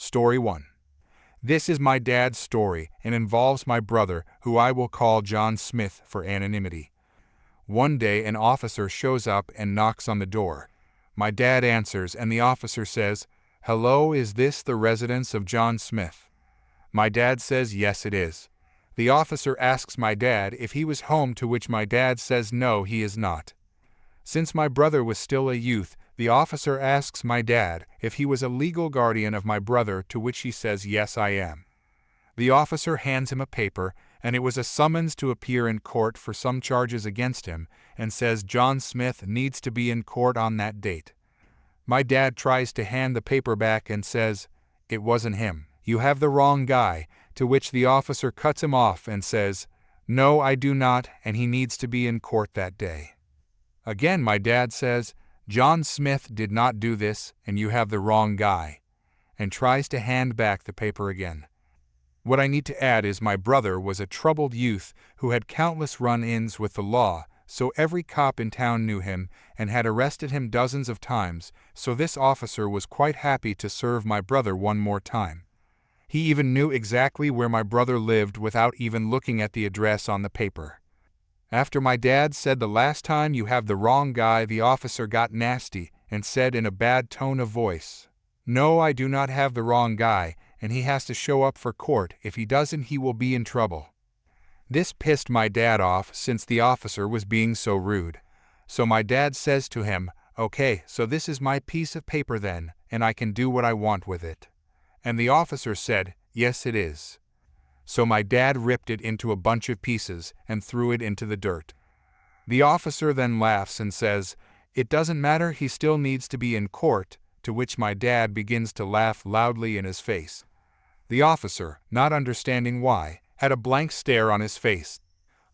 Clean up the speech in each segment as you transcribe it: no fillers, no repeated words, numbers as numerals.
Story 1. This is my dad's story and involves my brother, who I will call John Smith for anonymity. One day an officer shows up and knocks on the door. My dad answers and the officer says, "Hello, is this the residence of John Smith?" My dad says yes it is. The officer asks my dad if he was home, to which my dad says no, he is not. Since my brother was still a youth, the officer asks my dad if he was a legal guardian of my brother, to which he says yes I am. The officer hands him a paper, and it was a summons to appear in court for some charges against him, and says John Smith needs to be in court on that date. My dad tries to hand the paper back and says, "It wasn't him. You have the wrong guy," to which the officer cuts him off and says, "No, I do not, and he needs to be in court that day." Again my dad says, "John Smith did not do this, and you have the wrong guy," and tries to hand back the paper again. What I need to add is my brother was a troubled youth who had countless run-ins with the law, so every cop in town knew him and had arrested him dozens of times, so this officer was quite happy to serve my brother one more time. He even knew exactly where my brother lived without even looking at the address on the paper. After my dad said the last time you have the wrong guy, the officer got nasty and said in a bad tone of voice, "No, I do not have the wrong guy, and he has to show up for court. If he doesn't, he will be in trouble." This pissed my dad off since the officer was being so rude. So my dad says to him, "Okay, so this is my piece of paper then, and I can do what I want with it." And the officer said, "Yes, it is." So my dad ripped it into a bunch of pieces and threw it into the dirt. The officer then laughs and says, "It doesn't matter, he still needs to be in court," to which my dad begins to laugh loudly in his face. The officer, not understanding why, had a blank stare on his face.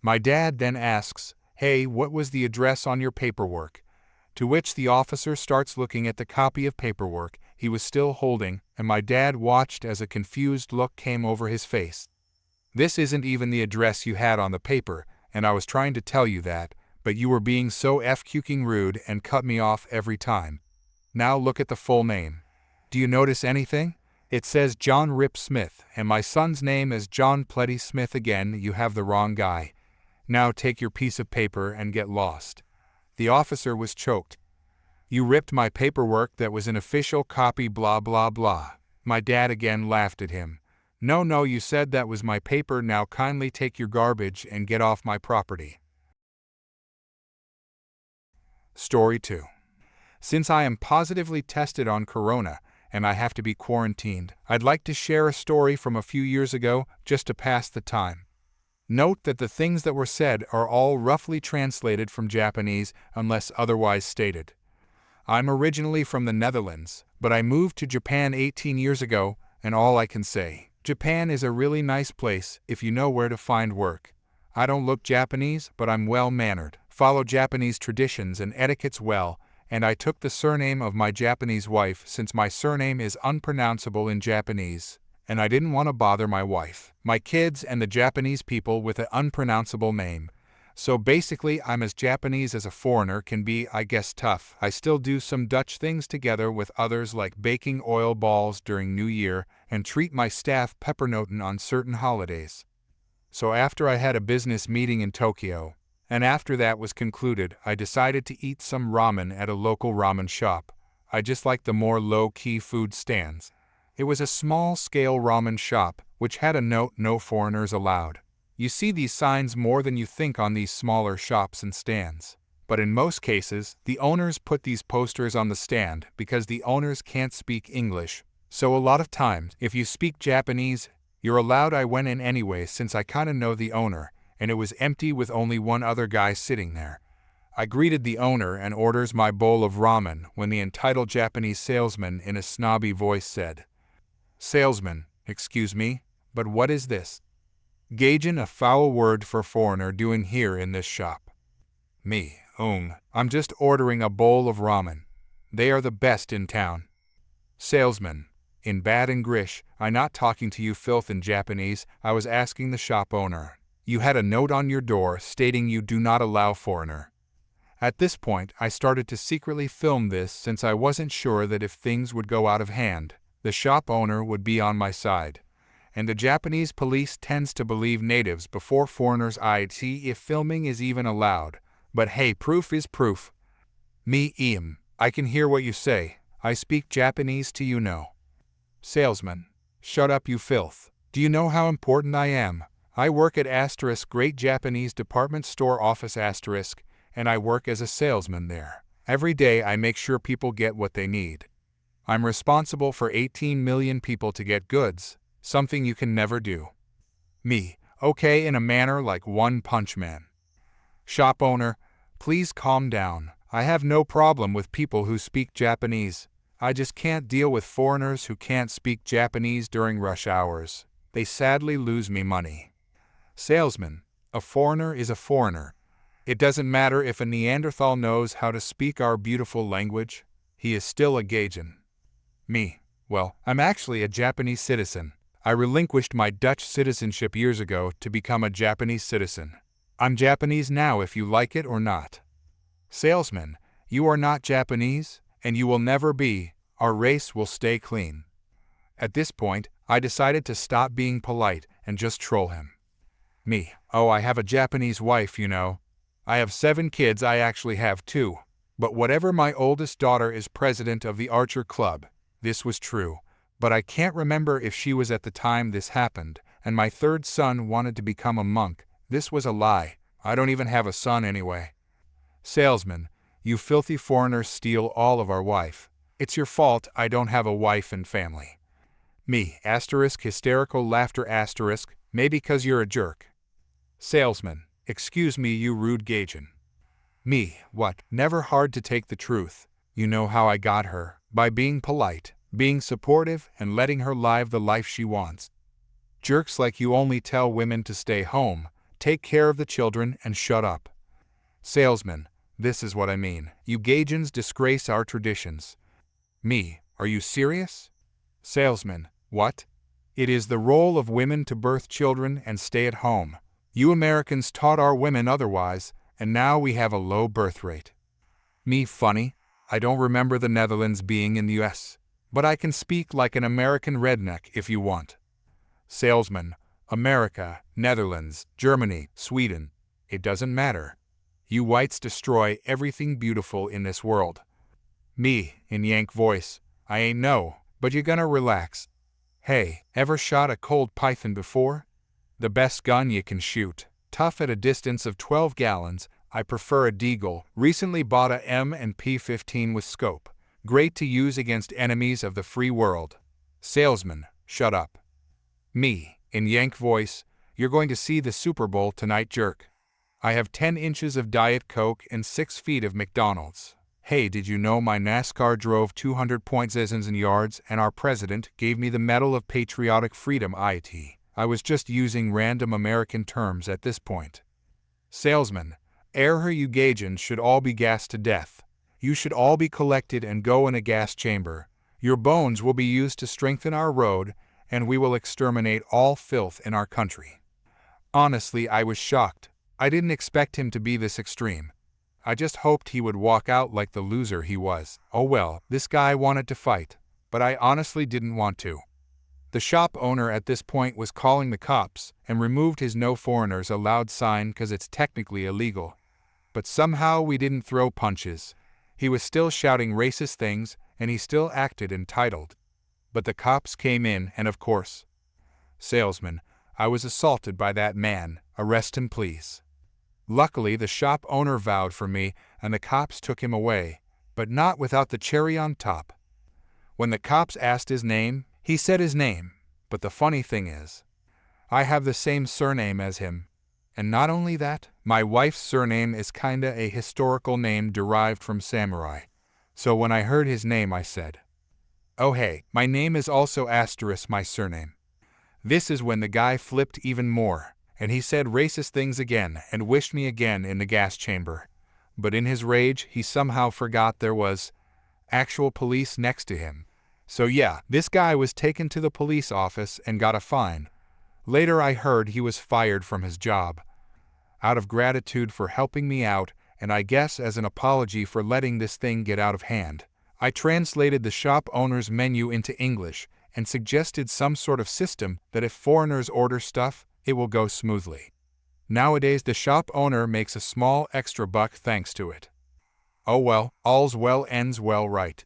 My dad then asks, "Hey, what was the address on your paperwork?" To which the officer starts looking at the copy of paperwork he was still holding, and my dad watched as a confused look came over his face. "This isn't even the address you had on the paper, and I was trying to tell you that, but you were being so f***ing rude and cut me off every time. Now look at the full name. Do you notice anything? It says John Rip Smith, and my son's name is John Pletty Smith. Again, you have the wrong guy. Now take your piece of paper and get lost." The officer was choked. "You ripped my paperwork that was an official copy, blah blah blah." My dad again laughed at him. No, you said that was my paper, now kindly take your garbage and get off my property." Story 2. Since I am positively tested on corona and I have to be quarantined, I'd like to share a story from a few years ago just to pass the time. Note that the things that were said are all roughly translated from Japanese unless otherwise stated. I'm originally from the Netherlands, but I moved to Japan 18 years ago, and all I can say, Japan is a really nice place if you know where to find work. I don't look Japanese, but I'm well-mannered, follow Japanese traditions and etiquettes well, and I took the surname of my Japanese wife since my surname is unpronounceable in Japanese, and I didn't want to bother my wife, my kids, and the Japanese people with an unpronounceable name. So basically I'm as Japanese as a foreigner can be, I guess. Tough. I still do some Dutch things together with others, like baking oil balls during New Year and treat my staff peppernoten on certain holidays. So after I had a business meeting in Tokyo, and after that was concluded, I decided to eat some ramen at a local ramen shop. I just like the more low-key food stands. It was a small-scale ramen shop, which had a note, "No foreigners allowed." You see these signs more than you think on these smaller shops and stands. But in most cases, the owners put these posters on the stand because the owners can't speak English. So a lot of times, if you speak Japanese, you're allowed. I went in anyway since I kinda know the owner, and it was empty with only one other guy sitting there. I greeted the owner and orders my bowl of ramen when the entitled Japanese salesman in a snobby voice said, "Salesman, excuse me, but what is this? Gaijin, a foul word for foreigner, doing here in this shop?" Me, I'm just ordering a bowl of ramen. They are the best in town. Salesman, in bad English, "I'm not talking to you filth in Japanese, I was asking the shop owner. You had a note on your door stating you do not allow foreigner." At this point, I started to secretly film this since I wasn't sure that if things would go out of hand, the shop owner would be on my side. And the Japanese police tends to believe natives before foreigners. I'd see if filming is even allowed. But hey, proof is proof. Me, I can hear what you say. I speak Japanese to you know. Salesman. Shut up, you filth. Do you know how important I am? I work at * Great Japanese Department Store Office *, and I work as a salesman there. Every day I make sure people get what they need. I'm responsible for 18 million people to get goods, something you can never do. Me. Okay, in a manner like One Punch Man. Shop owner, please calm down. I have no problem with people who speak Japanese. I just can't deal with foreigners who can't speak Japanese during rush hours. They sadly lose me money. Salesman. A foreigner is a foreigner. It doesn't matter if a Neanderthal knows how to speak our beautiful language. He is still a Gaijin. Me. Well, I'm actually a Japanese citizen. I relinquished my Dutch citizenship years ago to become a Japanese citizen. I'm Japanese now if you like it or not. Salesman. You are not Japanese, and you will never be. Our race will stay clean. At this point, I decided to stop being polite and just troll him. Me. Oh, I have a Japanese wife, you know. I have 7 kids. I actually have 2. But whatever, my oldest daughter is president of the Archer Club. This was true. But I can't remember if she was at the time this happened, and my 3rd son wanted to become a monk. This was a lie. I don't even have a son anyway. Salesman. You filthy foreigners steal all of our wife. It's your fault I don't have a wife and family. Me. * hysterical laughter *, maybe 'cause you're a jerk. Salesman. Excuse me, you rude Gaijin. Me. What? Never hard to take the truth. You know how I got her. By being polite, being supportive, and letting her live the life she wants. Jerks like you only tell women to stay home, take care of the children, and shut up. Salesman. This is what I mean. You Gaijins disgrace our traditions. Me. Are you serious? Salesman. What? It is the role of women to birth children and stay at home. You Americans taught our women otherwise, and now we have a low birth rate. Me. Funny. I don't remember the Netherlands being in the US, but I can speak like an American redneck if you want. Salesman. America, Netherlands, Germany, Sweden. It doesn't matter. You whites destroy everything beautiful in this world. Me. In Yank voice. I ain't know, but you gonna relax. Hey, ever shot a cold python before? The best gun you can shoot. Tough at a distance of 12 gallons. I prefer a Deagle. Recently bought a M&P 15 with scope. Great to use against enemies of the free world. Salesman. Shut up. Me. In Yank voice. You're going to see the Super Bowl tonight, jerk. I have 10 inches of Diet Coke and 6 feet of McDonald's. Hey, did you know my NASCAR drove 200.7 yards and our president gave me the Medal of Patriotic Freedom? I was just using random American terms at this point. Salesman. You Gaijins should all be gassed to death. You should all be collected and go in a gas chamber. Your bones will be used to strengthen our road, and we will exterminate all filth in our country. Honestly, I was shocked. I didn't expect him to be this extreme. I just hoped he would walk out like the loser he was. Oh well, this guy wanted to fight, but I honestly didn't want to. The shop owner at this point was calling the cops and removed his "No Foreigners Allowed" sign 'cause it's technically illegal. But somehow we didn't throw punches. He was still shouting racist things and he still acted entitled. But the cops came in and of course. Salesman. I was assaulted by that man. Arrest him, please. Luckily, the shop owner vouched for me and the cops took him away, but not without the cherry on top. When the cops asked his name, he said his name, but the funny thing is, I have the same surname as him. And not only that, my wife's surname is kinda a historical name derived from samurai. So when I heard his name I said, oh hey, my name is also * my surname. This is when the guy flipped even more, and he said racist things again and wished me again in the gas chamber. But in his rage, he somehow forgot there was actual police next to him. So yeah, this guy was taken to the police office and got a fine. Later I heard he was fired from his job. Out of gratitude for helping me out, and I guess as an apology for letting this thing get out of hand, I translated the shop owner's menu into English and suggested some sort of system that if foreigners order stuff, it will go smoothly. Nowadays the shop owner makes a small extra buck thanks to it. Oh well, all's well ends well, right?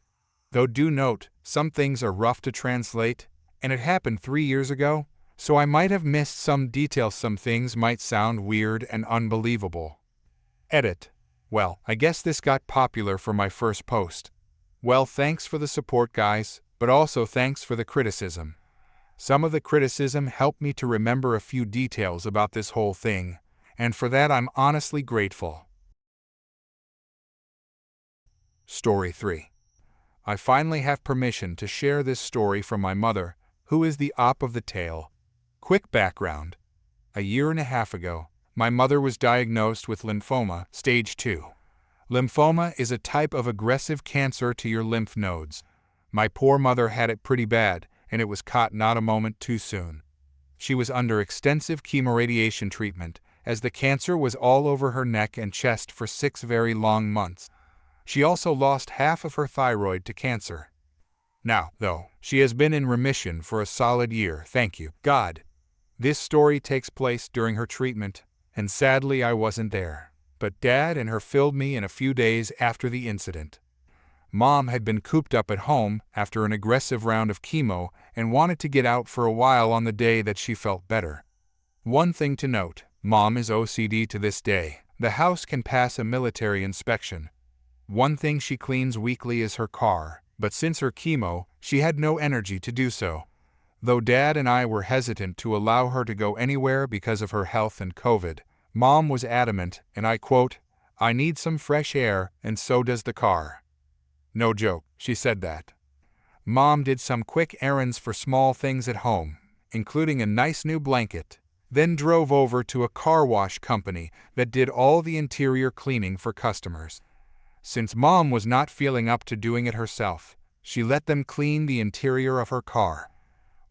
Though do note, some things are rough to translate, and it happened 3 years ago, so I might have missed some details. Some things might sound weird and unbelievable. Edit. Well, I guess this got popular for my first post. Well, thanks for the support, guys, but also thanks for the criticism. Some of the criticism helped me to remember a few details about this whole thing, and for that I'm honestly grateful. Story 3. I finally have permission to share this story from my mother, who is the op of the tale. Quick background. A year and a half ago, my mother was diagnosed with lymphoma, stage 2. Lymphoma is a type of aggressive cancer to your lymph nodes. My poor mother had it pretty bad, and it was caught not a moment too soon. She was under extensive chemoradiation treatment, as the cancer was all over her neck and chest for 6 very long months. She also lost half of her thyroid to cancer. Now, though, she has been in remission for a solid year, thank you, God. This story takes place during her treatment, and sadly I wasn't there. But Dad and her filled me in a few days after the incident. Mom had been cooped up at home after an aggressive round of chemo and wanted to get out for a while on the day that she felt better. One thing to note, Mom is OCD to this day. The house can pass a military inspection. One thing she cleans weekly is her car, but since her chemo, she had no energy to do so. Though Dad and I were hesitant to allow her to go anywhere because of her health and COVID, Mom was adamant, and I quote, "I need some fresh air, and so does the car." No joke, she said that. Mom did some quick errands for small things at home, including a nice new blanket, then drove over to a car wash company that did all the interior cleaning for customers. Since Mom was not feeling up to doing it herself, she let them clean the interior of her car.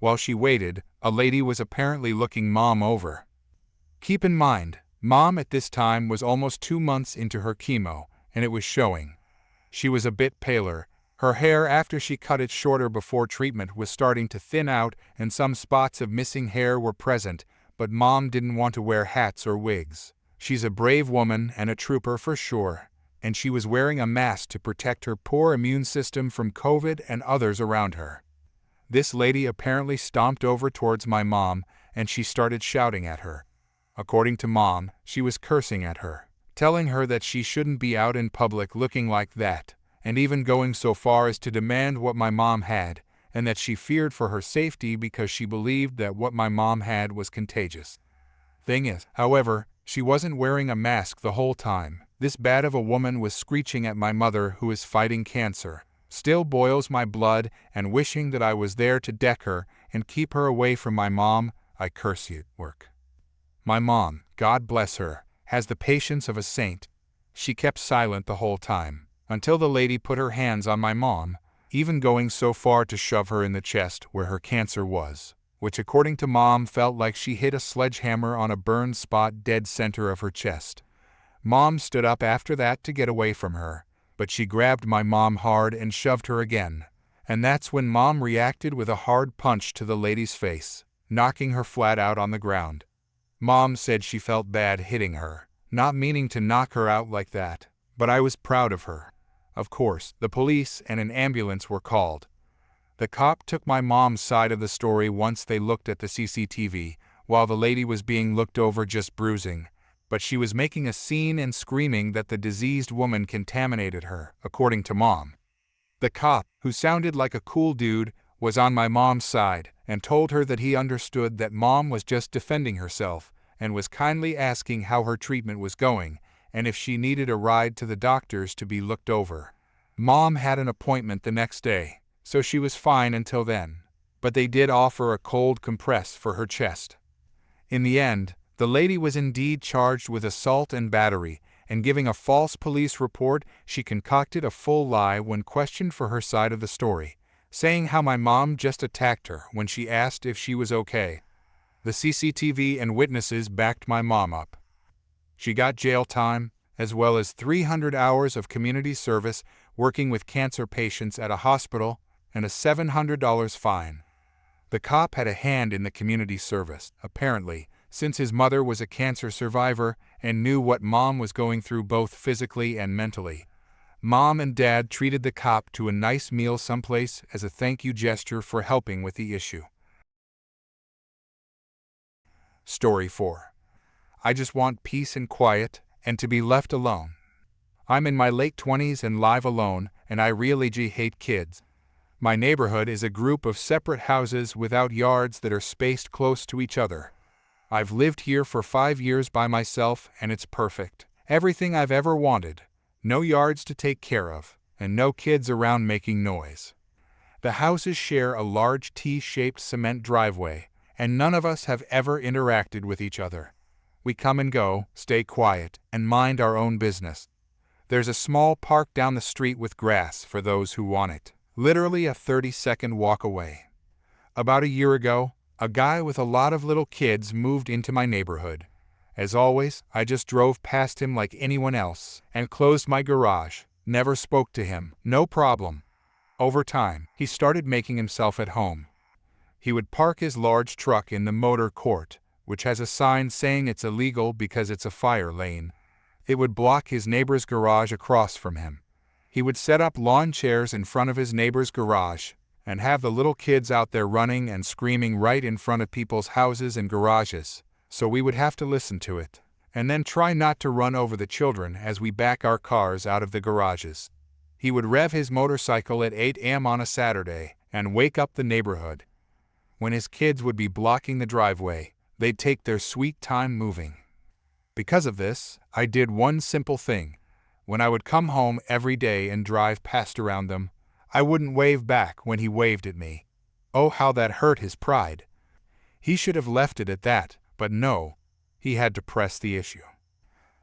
While she waited, a lady was apparently looking Mom over. Keep in mind, Mom at this time was almost 2 months into her chemo, and it was showing. She was a bit paler. Her hair after she cut it shorter before treatment was starting to thin out and some spots of missing hair were present, but Mom didn't want to wear hats or wigs. She's a brave woman and a trooper for sure, and she was wearing a mask to protect her poor immune system from COVID and others around her. This lady apparently stomped over towards my mom and she started shouting at her. According to Mom, she was cursing at her, telling her that she shouldn't be out in public looking like that, and even going so far as to demand what my mom had, and that she feared for her safety because she believed that what my mom had was contagious. Thing is, however, she wasn't wearing a mask the whole time. This bad of a woman was screeching at my mother who is fighting cancer. Still boils my blood, and wishing that I was there to deck her and keep her away from my mom, I curse you, work. My mom, God bless her, has the patience of a saint. She kept silent the whole time, until the lady put her hands on my mom, even going so far to shove her in the chest where her cancer was, which according to Mom felt like she hit a sledgehammer on a burned spot dead center of her chest. Mom stood up after that to get away from her, but she grabbed my mom hard and shoved her again, and that's when Mom reacted with a hard punch to the lady's face, knocking her flat out on the ground. Mom said she felt bad hitting her, not meaning to knock her out like that, but I was proud of her. Of course, the police and an ambulance were called. The cop took my mom's side of the story once they looked at the CCTV, while the lady was being looked over just bruising, but she was making a scene and screaming that the diseased woman contaminated her, according to Mom. The cop, who sounded like a cool dude, was on my mom's side and told her that he understood that Mom was just defending herself and was kindly asking how her treatment was going and if she needed a ride to the doctors to be looked over. Mom had an appointment the next day, so she was fine until then, but they did offer a cold compress for her chest. In the end, the lady was indeed charged with assault and battery, and giving a false police report, she concocted a full lie when questioned for her side of the story, saying how my mom just attacked her when she asked if she was okay. The CCTV and witnesses backed my mom up. She got jail time, as well as 300 hours of community service, working with cancer patients at a hospital, and a $700 fine. The cop had a hand in the community service, apparently, since his mother was a cancer survivor and knew what Mom was going through both physically and mentally. Mom and Dad treated the cop to a nice meal someplace as a thank you gesture for helping with the issue. Story 4. I just want peace and quiet, and to be left alone. I'm in my late 20s and live alone, and I really hate kids. My neighborhood is a group of separate houses without yards that are spaced close to each other. I've lived here for 5 years by myself, and it's perfect. Everything I've ever wanted. No yards to take care of, and no kids around making noise. The houses share a large T-shaped cement driveway, and none of us have ever interacted with each other. We come and go, stay quiet, and mind our own business. There's a small park down the street with grass for those who want it, literally a 30-second walk away. About a year ago, a guy with a lot of little kids moved into my neighborhood. As always, I just drove past him like anyone else and closed my garage, never spoke to him, no problem. Over time, he started making himself at home. He would park his large truck in the motor court, which has a sign saying it's illegal because it's a fire lane. It would block his neighbor's garage across from him. He would set up lawn chairs in front of his neighbor's garage and have the little kids out there running and screaming right in front of people's houses and garages, so we would have to listen to it, and then try not to run over the children as we back our cars out of the garages. He would rev his motorcycle at 8 a.m. on a Saturday and wake up the neighborhood. When his kids would be blocking the driveway, they'd take their sweet time moving. Because of this, I did one simple thing. When I would come home every day and drive past around them, I wouldn't wave back when he waved at me. Oh, how that hurt his pride. He should have left it at that, but no, he had to press the issue.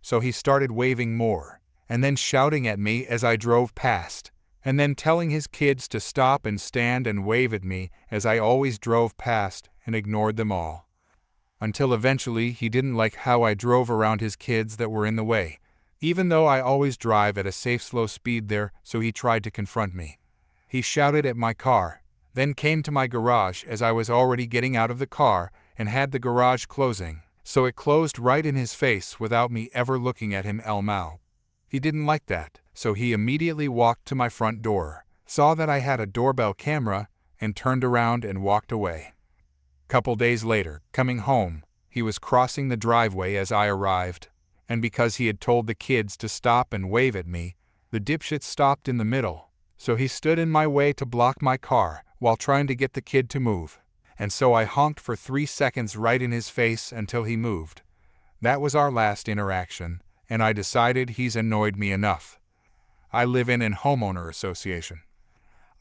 So he started waving more, and then shouting at me as I drove past, and then telling his kids to stop and stand and wave at me as I always drove past and ignored them all. Until eventually he didn't like how I drove around his kids that were in the way, even though I always drive at a safe slow speed there, so he tried to confront me. He shouted at my car, then came to my garage as I was already getting out of the car and had the garage closing, so it closed right in his face without me ever looking at him. Elmau. He didn't like that, so he immediately walked to my front door, saw that I had a doorbell camera, and turned around and walked away. Couple days later, coming home, he was crossing the driveway as I arrived, and because he had told the kids to stop and wave at me, the dipshit stopped in the middle, so he stood in my way to block my car while trying to get the kid to move, and so I honked for 3 seconds right in his face until he moved. That was our last interaction, and I decided he's annoyed me enough. I live in an homeowner association.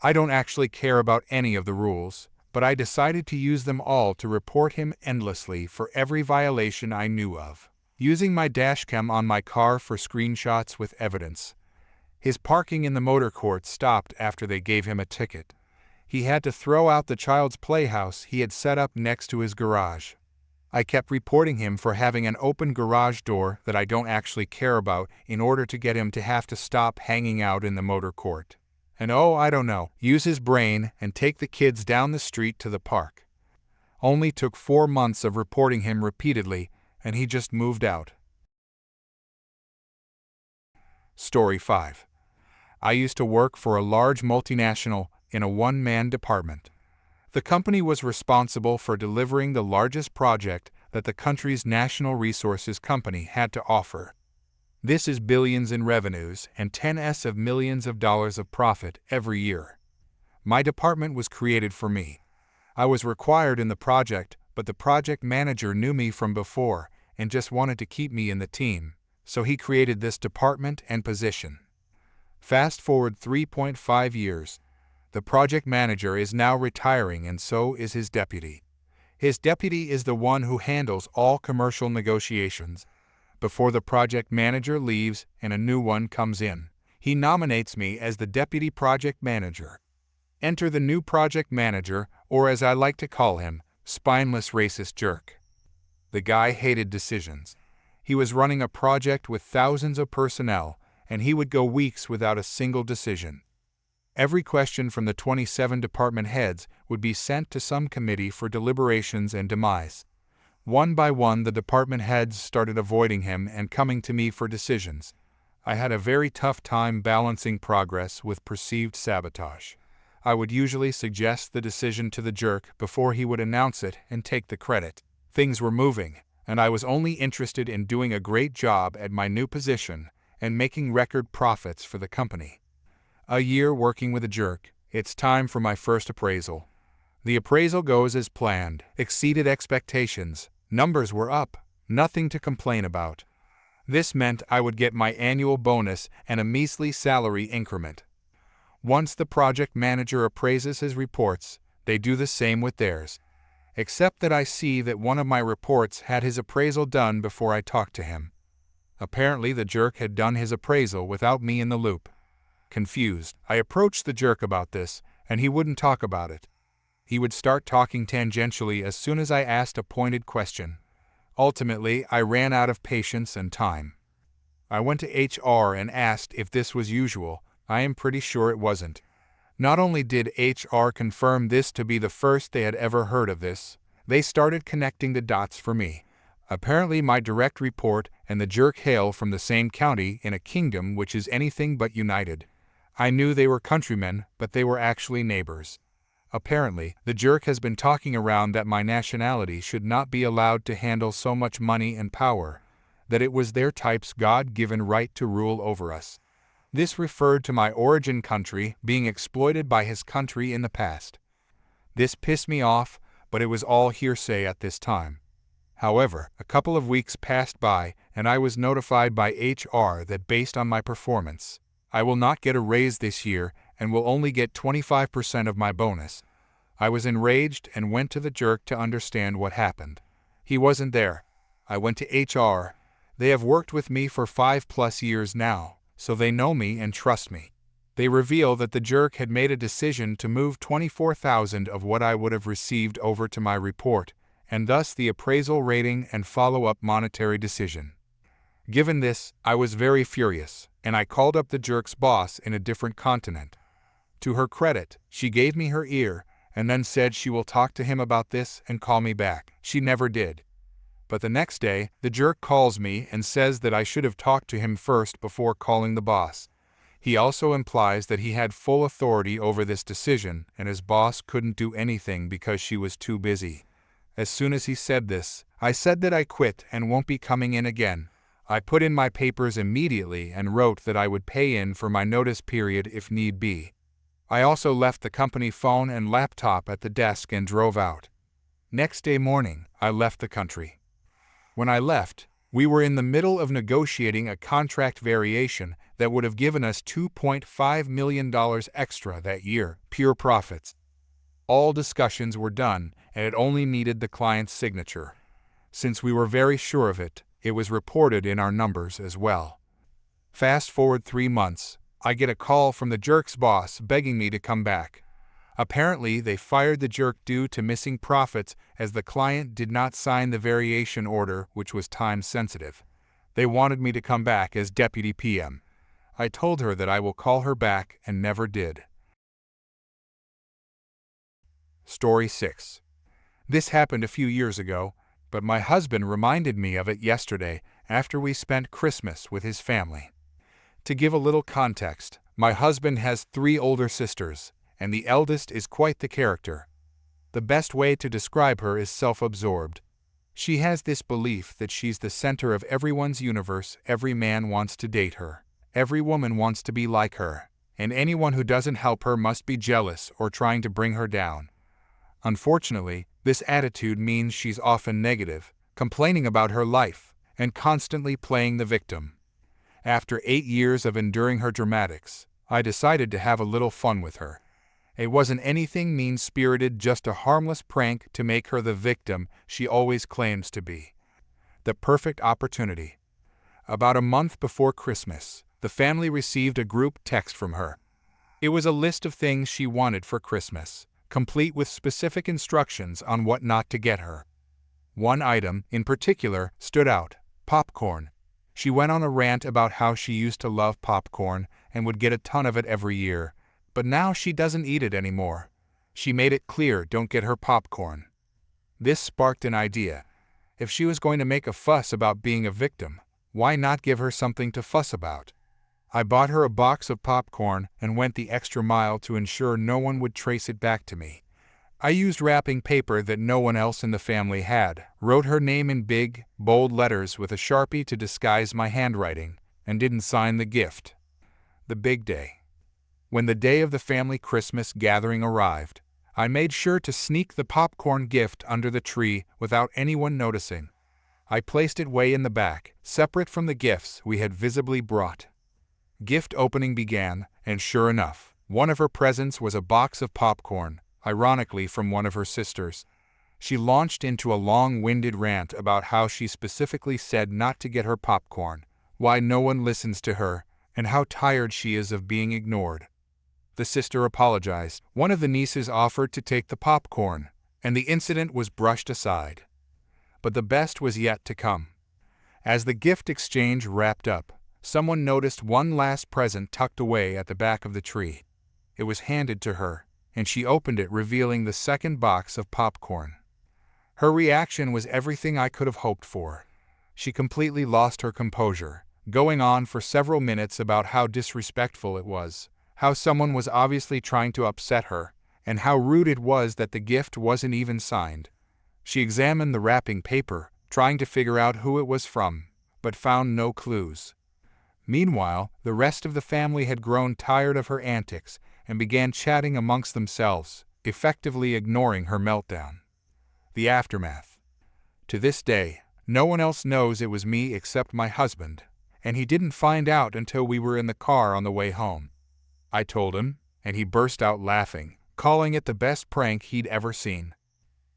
I don't actually care about any of the rules, but I decided to use them all to report him endlessly for every violation I knew of, using my dashcam on my car for screenshots with evidence. His parking in the motor court stopped after they gave him a ticket. He had to throw out the child's playhouse he had set up next to his garage. I kept reporting him for having an open garage door that I don't actually care about in order to get him to have to stop hanging out in the motor court. And I don't know, use his brain and take the kids down the street to the park. Only took 4 months of reporting him repeatedly, and he just moved out. Story 5. I used to work for a large multinational in a one-man department. The company was responsible for delivering the largest project that the country's natural resources company had to offer. This is billions in revenues and tens of millions of dollars of profit every year. My department was created for me. I was required in the project, but the project manager knew me from before and just wanted to keep me in the team, so he created this department and position. Fast forward 3.5 years. The project manager is now retiring and so is his deputy. His deputy is the one who handles all commercial negotiations. Before the project manager leaves and a new one comes in, he nominates me as the deputy project manager. Enter the new project manager, or as I like to call him, spineless racist jerk. The guy hated decisions. He was running a project with thousands of personnel, and he would go weeks without a single decision. Every question from the 27 department heads would be sent to some committee for deliberations and demise. One by one, the department heads started avoiding him and coming to me for decisions. I had a very tough time balancing progress with perceived sabotage. I would usually suggest the decision to the jerk before he would announce it and take the credit. Things were moving, and I was only interested in doing a great job at my new position and making record profits for the company. A year working with a jerk, it's time for my first appraisal. The appraisal goes as planned, exceeded expectations, numbers were up, nothing to complain about. This meant I would get my annual bonus and a measly salary increment. Once the project manager appraises his reports, they do the same with theirs. Except that I see that one of my reports had his appraisal done before I talked to him. Apparently the jerk had done his appraisal without me in the loop. Confused, I approached the jerk about this, and he wouldn't talk about it. He would start talking tangentially as soon as I asked a pointed question. Ultimately, I ran out of patience and time. I went to HR and asked if this was usual. I am pretty sure it wasn't. Not only did HR confirm this to be the first they had ever heard of this, they started connecting the dots for me. Apparently my direct report and the jerk hail from the same county in a kingdom which is anything but united. I knew they were countrymen, but they were actually neighbors. Apparently, the jerk has been talking around that my nationality should not be allowed to handle so much money and power, that it was their type's God-given right to rule over us. This referred to my origin country being exploited by his country in the past. This pissed me off, but it was all hearsay at this time. However, a couple of weeks passed by, and I was notified by HR that based on my performance, I will not get a raise this year and will only get 25% of my bonus. I was enraged and went to the jerk to understand what happened. He wasn't there. I went to HR. They have worked with me for 5+ years now, so they know me and trust me. They reveal that the jerk had made a decision to move 24,000 of what I would have received over to my report, and thus the appraisal rating and follow-up monetary decision. Given this, I was very furious, and I called up the jerk's boss in a different continent. To her credit, she gave me her ear, and then said she will talk to him about this and call me back. She never did. But the next day, the jerk calls me and says that I should have talked to him first before calling the boss. He also implies that he had full authority over this decision and his boss couldn't do anything because she was too busy. As soon as he said this, I said that I quit and won't be coming in again. I put in my papers immediately and wrote that I would pay in for my notice period if need be. I also left the company phone and laptop at the desk and drove out. Next day morning, I left the country. When I left, we were in the middle of negotiating a contract variation that would have given us $2.5 million extra that year, pure profits. All discussions were done, and it only needed the client's signature. Since we were very sure of it, it was reported in our numbers as well. Fast forward 3 months, I get a call from the jerk's boss begging me to come back. Apparently, they fired the jerk due to missing profits as the client did not sign the variation order, which was time-sensitive. They wanted me to come back as deputy PM. I told her that I will call her back and never did. Story 6. This happened a few years ago, but my husband reminded me of it yesterday after we spent Christmas with his family. To give a little context, my husband has 3 older sisters, and the eldest is quite the character. The best way to describe her is self-absorbed. She has this belief that she's the center of everyone's universe. Every man wants to date her. Every woman wants to be like her, and anyone who doesn't help her must be jealous or trying to bring her down. Unfortunately, this attitude means she's often negative, complaining about her life, and constantly playing the victim. After 8 years of enduring her dramatics, I decided to have a little fun with her. It wasn't anything mean-spirited, just a harmless prank to make her the victim she always claims to be. The perfect opportunity. About a month before Christmas, the family received a group text from her. It was a list of things she wanted for Christmas, complete with specific instructions on what not to get her. One item, in particular, stood out: popcorn. She went on a rant about how she used to love popcorn and would get a ton of it every year, but now she doesn't eat it anymore. She made it clear, don't get her popcorn. This sparked an idea. If she was going to make a fuss about being a victim, why not give her something to fuss about? I bought her a box of popcorn and went the extra mile to ensure no one would trace it back to me. I used wrapping paper that no one else in the family had, wrote her name in big, bold letters with a Sharpie to disguise my handwriting, and didn't sign the gift. The big day. When the day of the family Christmas gathering arrived, I made sure to sneak the popcorn gift under the tree without anyone noticing. I placed it way in the back, separate from the gifts we had visibly brought. Gift opening began, and sure enough, one of her presents was a box of popcorn, ironically from one of her sisters. She launched into a long-winded rant about how she specifically said not to get her popcorn, why no one listens to her, and how tired she is of being ignored. The sister apologized. One of the nieces offered to take the popcorn, and the incident was brushed aside. But the best was yet to come. As the gift exchange wrapped up, someone noticed one last present tucked away at the back of the tree. It was handed to her, and she opened it, revealing the second box of popcorn. Her reaction was everything I could have hoped for. She completely lost her composure, going on for several minutes about how disrespectful it was, how someone was obviously trying to upset her, and how rude it was that the gift wasn't even signed. She examined the wrapping paper, trying to figure out who it was from, but found no clues. Meanwhile, the rest of the family had grown tired of her antics and began chatting amongst themselves, effectively ignoring her meltdown. The aftermath. To this day, no one else knows it was me except my husband, and he didn't find out until we were in the car on the way home. I told him, and he burst out laughing, calling it the best prank he'd ever seen.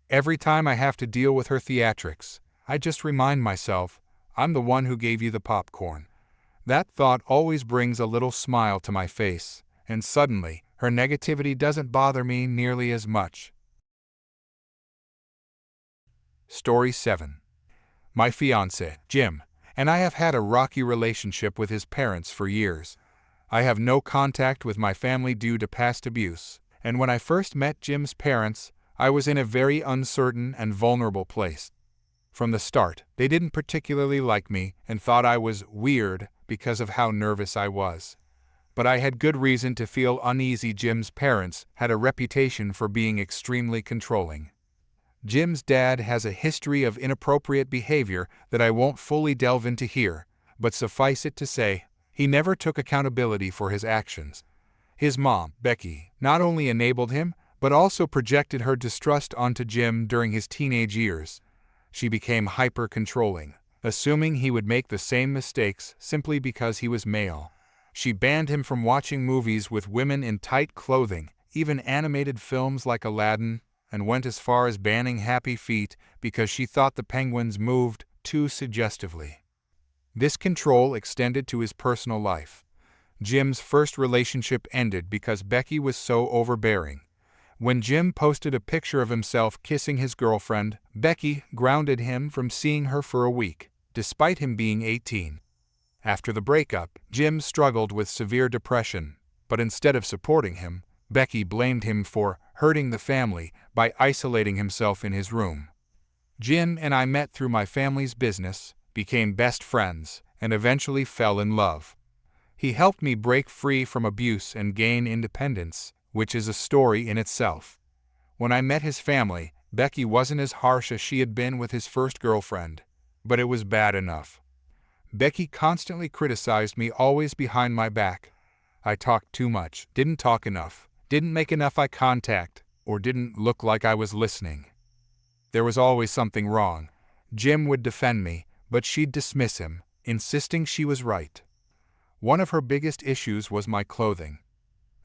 Every time I have to deal with her theatrics, I just remind myself, I'm the one who gave you the popcorn. That thought always brings a little smile to my face, and suddenly, her negativity doesn't bother me nearly as much. Story 7. My fiancé, Jim, and I have had a rocky relationship with his parents for years. I have no contact with my family due to past abuse, and when I first met Jim's parents, I was in a very uncertain and vulnerable place. From the start, they didn't particularly like me and thought I was weird because of how nervous I was. But I had good reason to feel uneasy. Jim's parents had a reputation for being extremely controlling. Jim's dad has a history of inappropriate behavior that I won't fully delve into here, but suffice it to say, he never took accountability for his actions. His mom, Becky, not only enabled him, but also projected her distrust onto Jim during his teenage years. She became hyper-controlling, assuming he would make the same mistakes simply because he was male. She banned him from watching movies with women in tight clothing, even animated films like Aladdin, and went as far as banning Happy Feet because she thought the penguins moved too suggestively. This control extended to his personal life. Jim's first relationship ended because Becky was so overbearing. When Jim posted a picture of himself kissing his girlfriend, Becky grounded him from seeing her for a week, despite him being 18. After the breakup, Jim struggled with severe depression, but instead of supporting him, Becky blamed him for hurting the family by isolating himself in his room. Jim and I met through my family's business, became best friends, and eventually fell in love. He helped me break free from abuse and gain independence, which is a story in itself. When I met his family, Becky wasn't as harsh as she had been with his first girlfriend, but it was bad enough. Becky constantly criticized me, always behind my back. I talked too much, didn't talk enough, didn't make enough eye contact, or didn't look like I was listening. There was always something wrong. Jim would defend me, but she'd dismiss him, insisting she was right. One of her biggest issues was my clothing.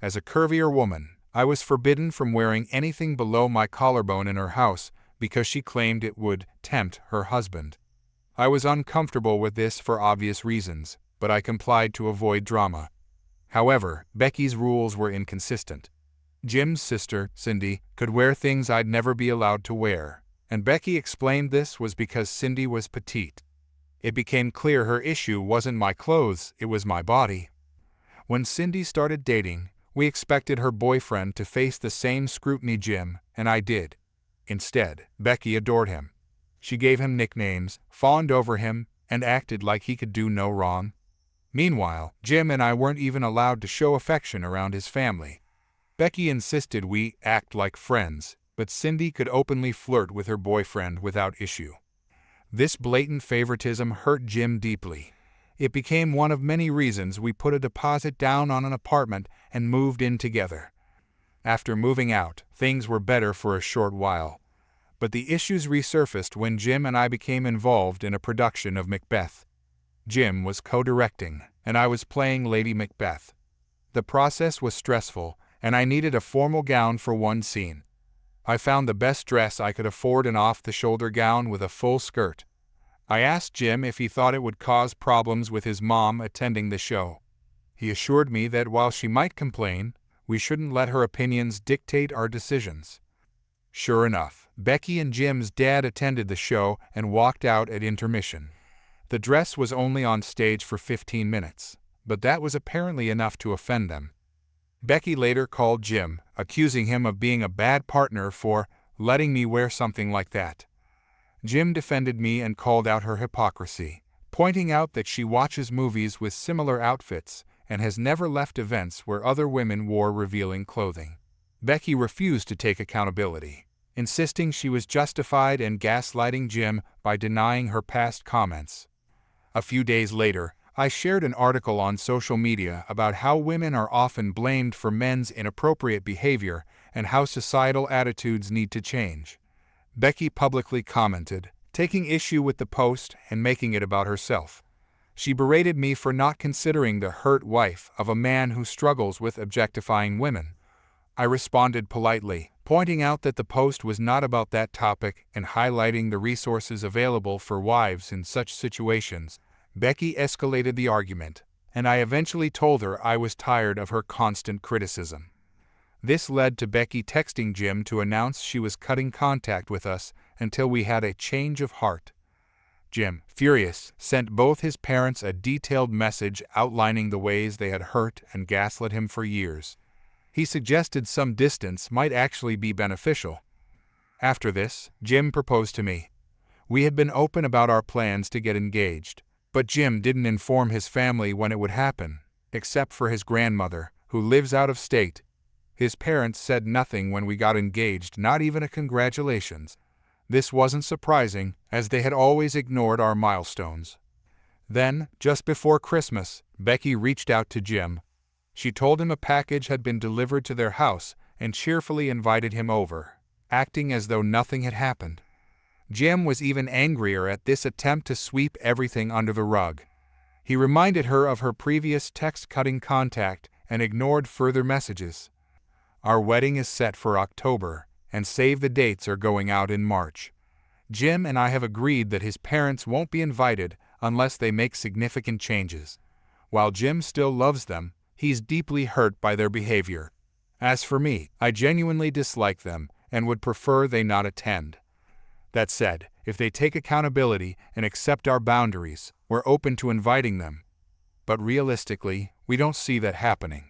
As a curvier woman, I was forbidden from wearing anything below my collarbone in her house because she claimed it would tempt her husband. I was uncomfortable with this for obvious reasons, but I complied to avoid drama. However, Becky's rules were inconsistent. Jim's sister, Cindy, could wear things I'd never be allowed to wear, and Becky explained this was because Cindy was petite. It became clear her issue wasn't my clothes, it was my body. When Cindy started dating, we expected her boyfriend to face the same scrutiny Jim and I did. Instead, Becky adored him. She gave him nicknames, fawned over him, and acted like he could do no wrong. Meanwhile, Jim and I weren't even allowed to show affection around his family. Becky insisted we act like friends, but Cindy could openly flirt with her boyfriend without issue. This blatant favoritism hurt Jim deeply. It became one of many reasons we put a deposit down on an apartment and moved in together. After moving out, things were better for a short while. But the issues resurfaced when Jim and I became involved in a production of Macbeth. Jim was co-directing, and I was playing Lady Macbeth. The process was stressful, and I needed a formal gown for one scene. I found the best dress I could afford, an off-the-shoulder gown with a full skirt. I asked Jim if he thought it would cause problems with his mom attending the show. He assured me that while she might complain, we shouldn't let her opinions dictate our decisions. Sure enough, Becky and Jim's dad attended the show and walked out at intermission. The dress was only on stage for 15 minutes, but that was apparently enough to offend them. Becky later called Jim, accusing him of being a bad partner for letting me wear something like that. Jim defended me and called out her hypocrisy, pointing out that she watches movies with similar outfits and has never left events where other women wore revealing clothing. Becky refused to take accountability, insisting she was justified and gaslighting Jim by denying her past comments. A few days later, I shared an article on social media about how women are often blamed for men's inappropriate behavior and how societal attitudes need to change. Becky publicly commented, taking issue with the post and making it about herself. She berated me for not considering the hurt wife of a man who struggles with objectifying women. I responded politely, pointing out that the post was not about that topic and highlighting the resources available for wives in such situations. Becky escalated the argument, and I eventually told her I was tired of her constant criticism. This led to Becky texting Jim to announce she was cutting contact with us until we had a change of heart. Jim, furious, sent both his parents a detailed message outlining the ways they had hurt and gaslit him for years. He suggested some distance might actually be beneficial. After this, Jim proposed to me. We had been open about our plans to get engaged, but Jim didn't inform his family when it would happen, except for his grandmother, who lives out of state. His parents said nothing when we got engaged, not even a congratulations. This wasn't surprising, as they had always ignored our milestones. Then, just before Christmas, Becky reached out to Jim. She told him a package had been delivered to their house and cheerfully invited him over, acting as though nothing had happened. Jim was even angrier at this attempt to sweep everything under the rug. He reminded her of her previous text-cutting contact and ignored further messages. Our wedding is set for October, and save the dates are going out in March. Jim and I have agreed that his parents won't be invited unless they make significant changes. While Jim still loves them, he's deeply hurt by their behavior. As for me, I genuinely dislike them and would prefer they not attend. That said, if they take accountability and accept our boundaries, we're open to inviting them. But realistically, we don't see that happening.